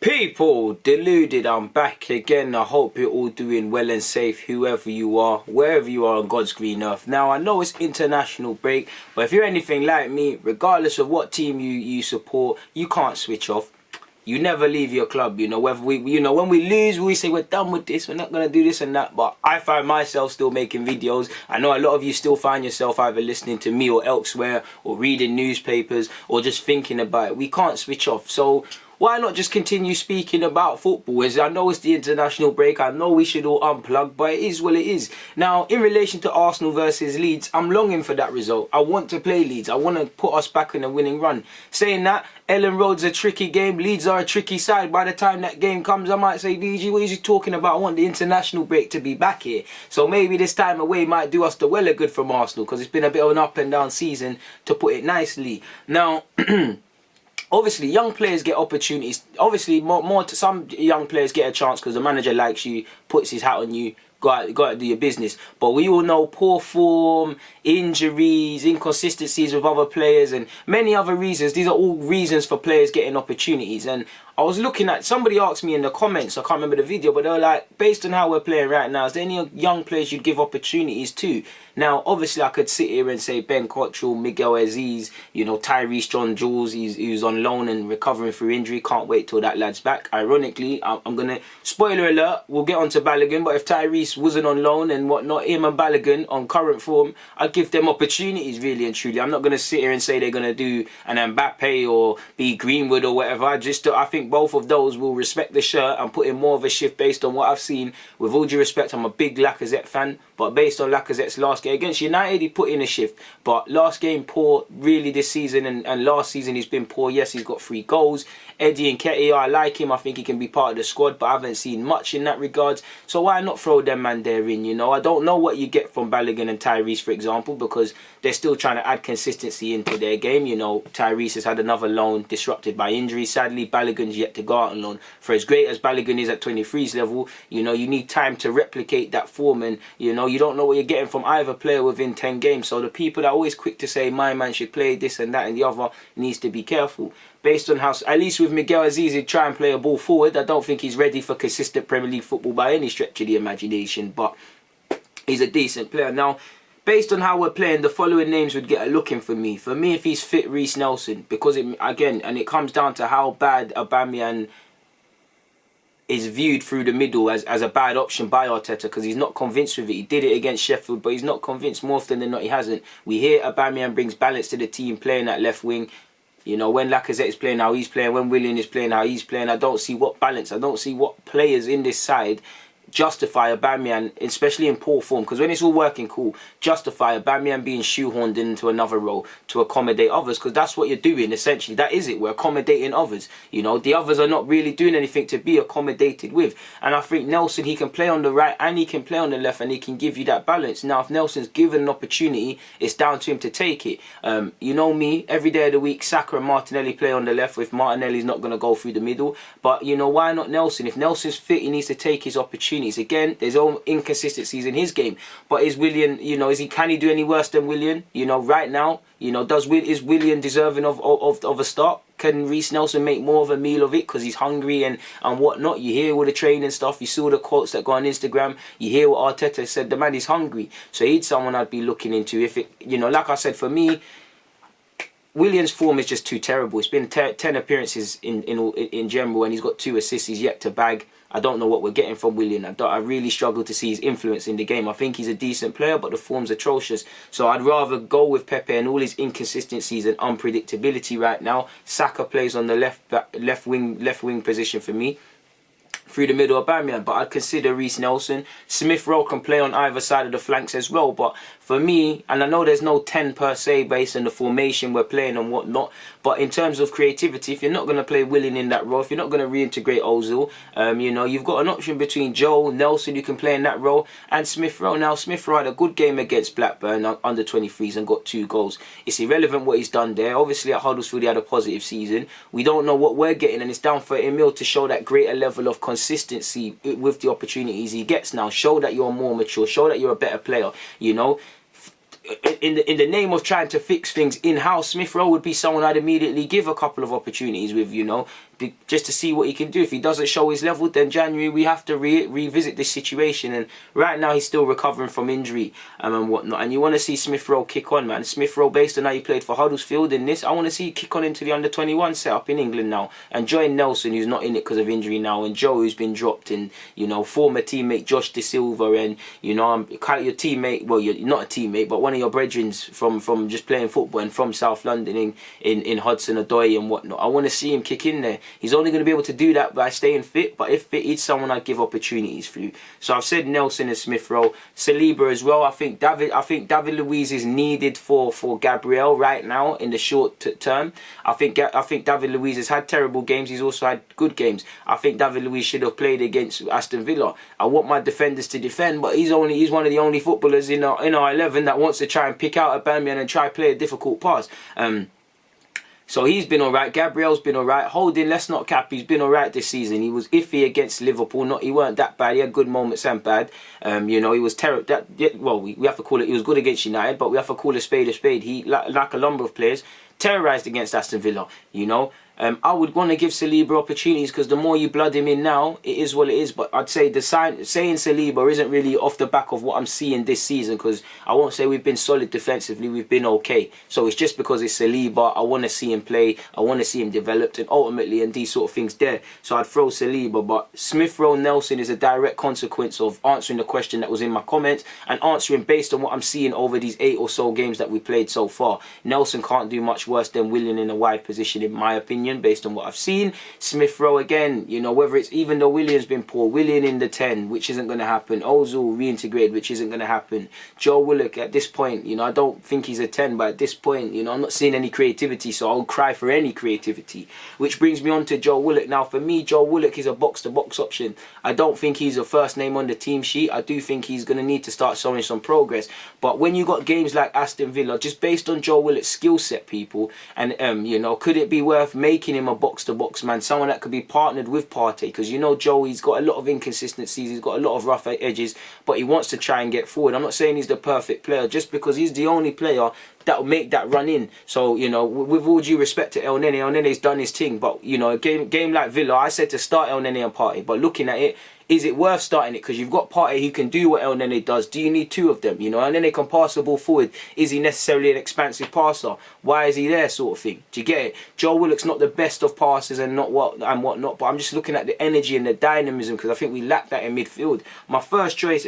People, Deluded, I'm back again. I hope you're all doing well and safe, whoever you are, wherever you are on God's green earth. Now, I know it's international break, but if you're anything like me, regardless of what team you support, you can't switch off. You never leave your club, you know, whether when we lose, we say we're done with this, we're not going to do this and that, but I find myself still making videos. I know a lot of you still find yourself either listening to me or elsewhere, or reading newspapers, or just thinking about it. We can't switch off, so why not just continue speaking about football? As I know it's the international break, I know we should all unplug, but it is what it is. Now, in relation to Arsenal versus Leeds, I'm longing for that result. I want to play Leeds. I want to put us back in a winning run. Saying that, Ellen Road's a tricky game. Leeds are a tricky side. By the time that game comes, I might say, DG, what are you talking about? I want the international break to be back here. So maybe this time away might do us the well of good from Arsenal, because it's been a bit of an up and down season, to put it nicely. Now, obviously, young players get opportunities. Obviously, some young players get a chance because the manager likes you, puts his hat on you, go out and do your business. But we all know poor form, injuries, inconsistencies with other players, and many other reasons. These are all reasons for players getting opportunities. And I was looking at, somebody asked me in the comments, I can't remember the video, but they were like, based on how we're playing right now, is there any young players you'd give opportunities to? Now, obviously, I could sit here and say Ben Cottrell, Miguel Aziz, you know, Tyrese John Jules, he's on loan and recovering through injury. Can't wait till that lad's back. Ironically, I'm going to, spoiler alert, we'll get on to Balogun, but if Tyrese wasn't on loan and whatnot, him and Balogun on current form, I'd give them opportunities, really and truly. I'm not going to sit here and say they're going to do an Mbappe or be Greenwood or whatever. I think both of those will respect the shirt and put in more of a shift based on what I've seen. With all due respect, I'm a big Lacazette fan, but based on Lacazette's last game against United, he put in a shift. But last game, poor really this season, and last season he's been poor. Yes, he's got 3 goals. Eddie and Ketty, I like him. I think he can be part of the squad, but I haven't seen much in that regard. So why not throw them man there in, you know? I don't know what you get from Balogun and Tyrese, for example, because they're still trying to add consistency into their game. You know, Tyrese has had another loan disrupted by injury. Sadly, Balogun's yet to go out on loan. For as great as Balogun is at 23's level, you know, you need time to replicate that form, and, you know, you don't know what you're getting from either player within 10 games. So the people that are always quick to say, my man should play this and that and the other, needs to be careful. Based on how, at least with Miguel Aziz, he'd try and play a ball forward. I don't think he's ready for consistent Premier League football by any stretch of the imagination, but he's a decent player. Now, based on how we're playing, the following names would get a look in for me. For me, if he's fit, Reiss Nelson, because it comes down to how bad Aubameyang is viewed through the middle as a bad option by Arteta, because he's not convinced with it. He did it against Sheffield, but he's not convinced. More often than not, he hasn't. We hear Aubameyang brings balance to the team playing at left wing. You know, when Lacazette is playing how he's playing, when Willian is playing how he's playing, I don't see what balance, I don't see what players in this side justify Aubameyang, especially in poor form, because when it's all working cool, justify Aubameyang being shoehorned into another role to accommodate others, because that's what you're doing essentially. That is it, we're accommodating others. You know, the others are not really doing anything to be accommodated with. And I think Nelson, he can play on the right and he can play on the left, and he can give you that balance. Now, if Nelson's given an opportunity, it's down to him to take it. You know me, every day of the week, Saka and Martinelli play on the left, if Martinelli's not going to go through the middle. But, you know, why not Nelson? If Nelson's fit, he needs to take his opportunity. Again, there's all inconsistencies in his game, but is Willian, you know, can he do any worse than Willian? You know, right now, you know, is Willian deserving of a start? Can Reiss Nelson make more of a meal of it because he's hungry and whatnot? You hear all the training stuff, you saw the quotes that go on Instagram, you hear what Arteta said, the man is hungry. So he's someone I'd be looking into. If it, you know, like I said, for me, Willian's form is just too terrible. It's been 10 appearances in general, and he's got 2 assists. He's yet to bag. I don't know what we're getting from Willian. I really struggle to see his influence in the game. I think he's a decent player, but the form's atrocious. So I'd rather go with Pepe and all his inconsistencies and unpredictability right now. Saka plays on the left wing position for me. Through the middle of Aubameyang, but I'd consider Reiss Nelson. Smith-Rowe can play on either side of the flanks as well, but for me, and I know there's no 10 per se based on the formation we're playing and whatnot, but in terms of creativity, if you're not going to play Willian in that role, if you're not going to reintegrate Ozil, you know, you've got an option between Joe, Nelson, who can play in that role, and Smith-Rowe. Now, Smith-Rowe had a good game against Blackburn under 23s and got 2 goals. It's irrelevant what he's done there. Obviously, at Huddersfield, he had a positive season. We don't know what we're getting, and it's down for Emil to show that greater level of consistency with the opportunities he gets now. Show that you're more mature. Show that you're a better player, you know. In the name of trying to fix things in-house, Smith-Rowe would be someone I'd immediately give a couple of opportunities with, you know. just to see what he can do. If he doesn't show his level, then January we have to revisit this situation. And right now he's still recovering from injury and whatnot. And you want to see Smith-Rowe kick on, man. Smith-Rowe, based on how he played for Huddersfield in this, I want to see kick on into the under-21 setup in England now. And join Nelson, who's not in it because of injury now, and Joe, who's been dropped, and, you know, former teammate Josh De Silva, and, you know, kind of your teammate, well, you're not a teammate, but one of your brethren from just playing football and from South London in Hudson-Odoi and whatnot. I want to see him kick in there. He's only going to be able to do that by staying fit, but if fit, he's someone I'd give opportunities through. So I've said Nelson and Smith-Rowe. Saliba as well. I think David Luiz is needed for Gabriel right now in the short term. I think David Luiz has had terrible games. He's also had good games. I think David Luiz should have played against Aston Villa. I want my defenders to defend, but he's one of the only footballers in our 11 that wants to try and pick out a Aubameyang and try play a difficult pass. So he's been alright. Gabriel's been alright. Holding, let's not cap, he's been alright this season. He was iffy against Liverpool. He weren't that bad. He had good moments and bad. You know, he was terrible. Well, we have to call it. He was good against United, but we have to call a spade a spade. He, like a number of players, terrorised against Aston Villa. You know. I would want to give Saliba opportunities, because the more you blood him in now, it is what it is. But I'd say saying Saliba isn't really off the back of what I'm seeing this season, because I won't say we've been solid defensively, we've been okay. So it's just because it's Saliba, I want to see him play, I want to see him developed, and ultimately, and these sort of things there. So I'd throw Saliba, but Smith-Rowe Nelson is a direct consequence of answering the question that was in my comments, and answering based on what I'm seeing over these 8 or so games that we played so far. Nelson can't do much worse than Willian in a wide position, in my opinion, based on what I've seen. Smith-Rowe again, you know, whether it's, even though Willian's been poor, Willian in the 10, which isn't going to happen. Ozil reintegrated, which isn't going to happen. Joe Willock at this point, you know, I don't think he's a 10, but at this point, you know, I'm not seeing any creativity, so I'll cry for any creativity. Which brings me on to Joe Willock. Now, for me, Joe Willock is a box-to-box option. I don't think he's a first name on the team sheet. I do think he's going to need to start showing some progress. But when you got games like Aston Villa, just based on Joe Willock's skill set, people, and, you know, could it be worth making him a box-to-box man, someone that could be partnered with Partey? Because, you know, Joe, he's got a lot of inconsistencies, he's got a lot of rough edges, but he wants to try and get forward. I'm not saying he's the perfect player, just because he's the only player that will make that run in. So, you know, with all due respect to El Nene's done his thing, but, you know, a game like Villa, I said to start El Nene and Partey, but looking at it, is it worth starting it? Because you've got Partey who can do what El Nene does. Do you need two of them? You know, El Nene can pass the ball forward. Is he necessarily an expansive passer? Why is he there, sort of thing? Do you get it? Joe Willock's not the best of passers and whatnot, but I'm just looking at the energy and the dynamism, because I think we lack that in midfield. My first choice,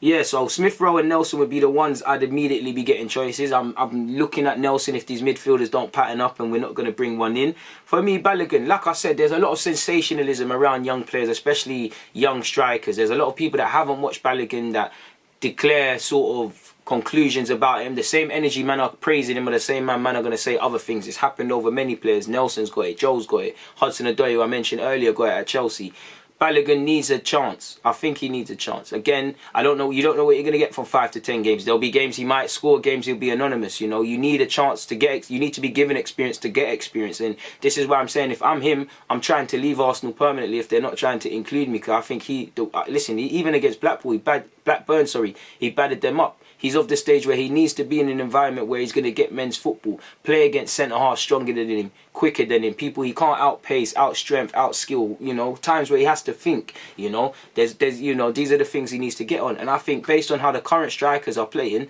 yeah, so Smith-Rowe and Nelson would be the ones I'd immediately be getting choices. I'm looking at Nelson if these midfielders don't pattern up and we're not going to bring one in. For me, Balogun, like I said, there's a lot of sensationalism around young players, especially young strikers. There's a lot of people that haven't watched Balogun that declare sort of conclusions about him. The same energy man are praising him, but the same man are going to say other things. It's happened over many players. Nelson's got it, Joe's got it, Hudson-Odoi, who I mentioned earlier, got it at Chelsea. Balogun needs a chance. I think he needs a chance. Again, I don't know. You don't know what you're going to get from 5 to 10 games. There'll be games he might score, games he'll be anonymous. You know, you need a chance to get. You need to be given experience to get experience. And this is why I'm saying, if I'm him, I'm trying to leave Arsenal permanently if they're not trying to include me. Because I think even against Blackpool, he battered them up. He's of the stage where he needs to be in an environment where he's going to get men's football, play against centre-half stronger than him, quicker than him, people he can't outpace, outstrength, outskill, you know, times where he has to think, you know. There's you know, these are the things he needs to get on. And I think based on how the current strikers are playing,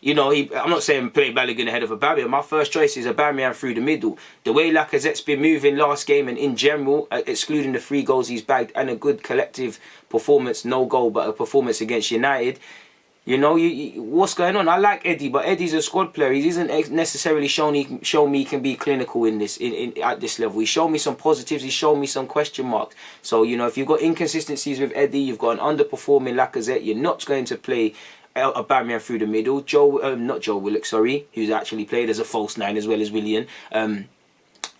you know, I'm not saying play Balogun ahead of Aubameyang. My first choice is Aubameyang through the middle. The way Lacazette's been moving last game, and in general, excluding the 3 goals he's bagged and a good collective performance, no goal, but a performance against United. You know, what's going on? I like Eddie, but Eddie's a squad player. He isn't necessarily shown me he can be clinical in this at this level. He showed me some positives. He showed me some question marks. So, you know, if you've got inconsistencies with Eddie, you've got an underperforming Lacazette, you're not going to play Aubameyang through the middle. Not Joe Willock, sorry, who's actually played as a false 9 as well as Willian.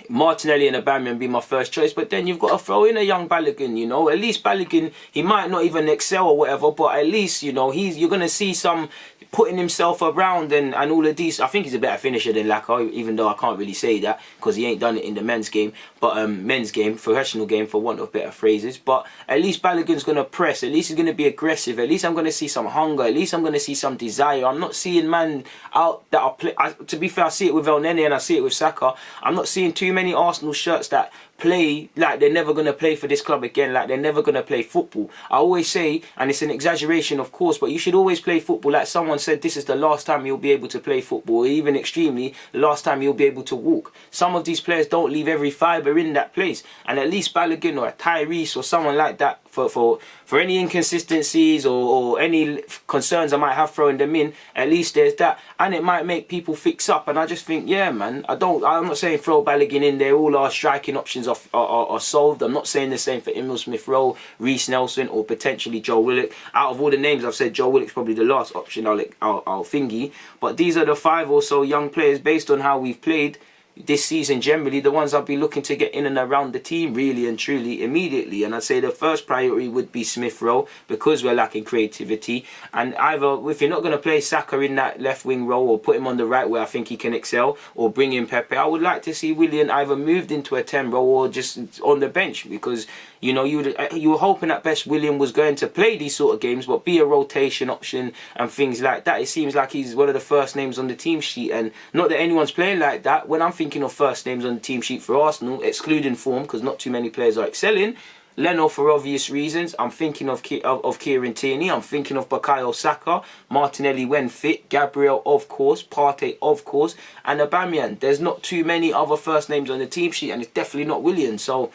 Martinelli and Aubameyang be my first choice, but then you've got to throw in a young Balogun, you know. At least Balogun, he might not even excel or whatever, but at least, you know, you're going to see some putting himself around and all of these. I think he's a better finisher than Lacazette, even though I can't really say that because he ain't done it in the men's game, but men's game, professional game, for want of better phrases. But at least Balogun's going to press, at least he's going to be aggressive, at least I'm going to see some hunger, at least I'm going to see some desire. I'm not seeing man out that to be fair, I see it with El Nene and I see it with Saka. I'm not seeing too too many Arsenal shirts that play like they're never going to play for this club again, like they're never going to play football. I always say, and it's an exaggeration of course, but you should always play football like someone said, this is the last time you'll be able to play football, or even extremely the last time you'll be able to walk. Some of these players don't leave every fibre in that place, and at least Balogun or Tyrese or someone like that, for any inconsistencies or any concerns I might have throwing them in, at least there's that, and it might make people fix up. And I just think, yeah man, I'm not saying throw Balogun in there, all our striking options are solved. I'm not saying the same for Emil Smith-Rowe, Reece Nelson, or potentially Joe Willock. Out of all the names I've said, Joe Willock's probably the last option I'll thingy, but these are the 5 or so young players based on how we've played this season, generally the ones I'll be looking to get in and around the team really and truly immediately. And I'd say the first priority would be Smith-Rowe, because we're lacking creativity, and either if you're not going to play Saka in that left wing role or put him on the right where I think he can excel, or bring in Pepe, I would like to see Willian either moved into a 10 role or just on the bench, because you know you were hoping at best Willian was going to play these sort of games but be a rotation option and things like that. It seems like he's one of the first names on the team sheet, and not that anyone's playing like that. When I'm thinking of first names on the team sheet for Arsenal, excluding form because not too many players are excelling, Leno for obvious reasons, I'm thinking of Kieran Tierney, I'm thinking of Bukayo Saka, Martinelli when fit, Gabriel of course, Partey of course, and Aubameyang. There's not too many other first names on the team sheet, and it's definitely not Willian. So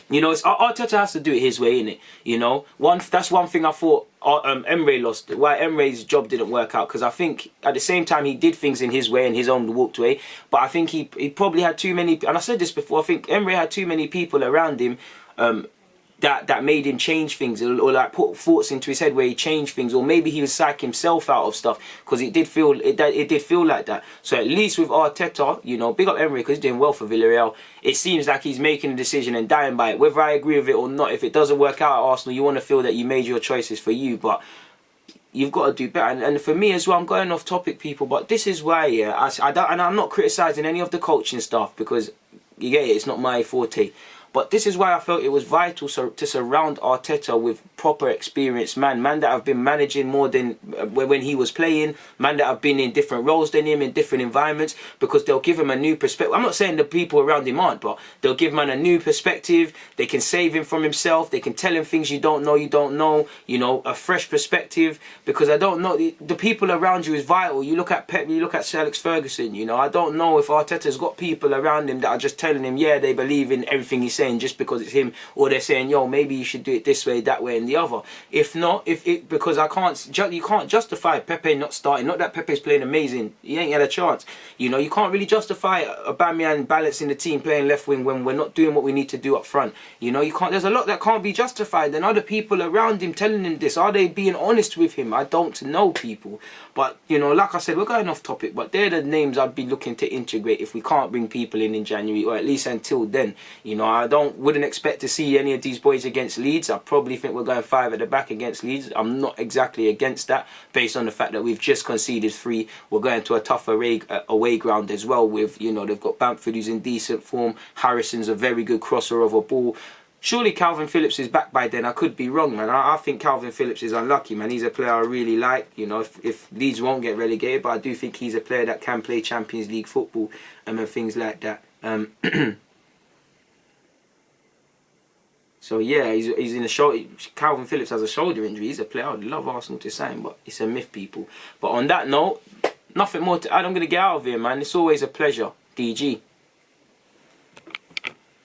you know, Arteta has to do it his way, innit? You know, that's one thing I thought Emre lost. Why Emre's job didn't work out, because I think at the same time he did things in his way and his own walked way, but I think he probably had too many, and I said this before, I think Emre had too many people around him that made him change things, or like put thoughts into his head where he changed things, or maybe he was psych himself out of stuff, because it did feel like that. So at least with Arteta, you know, big up Emery because he's doing well for Villarreal. It seems like he's making a decision and dying by it, whether I agree with it or not. If it doesn't work out at Arsenal, you want to feel that you made your choices for you, but you've got to do better. And for me as well, I'm going off topic, people, but this is why, yeah, and I'm not criticising any of the coaching stuff, because you get it, it's not my forte. But this is why I felt it was vital to surround Arteta with proper experienced man that have been managing more than when he was playing, man that have been in different roles than him, in different environments, because they'll give him a new perspective. I'm not saying the people around him aren't, but they'll give man a new perspective. They can save him from himself. They can tell him things you don't know, you know, a fresh perspective, because I don't know, the people around you is vital. You look at Pep, you look at Sir Alex Ferguson, you know, I don't know if Arteta's got people around him that are just telling him, yeah, they believe in everything he's saying just because it's him, or they're saying, yo, maybe you should do it this way, that way and the other. If not, because you can't justify Pepe not starting. Not that Pepe's playing amazing, he ain't had a chance. You know, you can't really justify Aubameyang balancing the team playing left wing when we're not doing what we need to do up front. You know, you can't. There's a lot that can't be justified, and other people around him telling him this, are they being honest with him? I don't know, people. But you know, like I said, we're going off topic, but they're the names I'd be looking to integrate if we can't bring people in January, or at least until then. You know, I wouldn't expect to see any of these boys against Leeds. I probably think we're going 5 at the back against Leeds. I'm not exactly against that, based on the fact that we've just conceded 3. We're going to a tougher away ground as well, with, you know, they've got Bamford who's in decent form, Harrison's a very good crosser of a ball. Surely Calvin Phillips is back by then. I could be wrong, man. I think Calvin Phillips is unlucky, man. He's a player I really like. You know, if Leeds won't get relegated, but I do think he's a player that can play Champions League football and things like that. So yeah, he's in a shoulder. Calvin Phillips has a shoulder injury. He's a player I'd love Arsenal to sign, but it's a myth, people. But on that note, nothing more to add. I'm going to get out of here, man. It's always a pleasure. DG.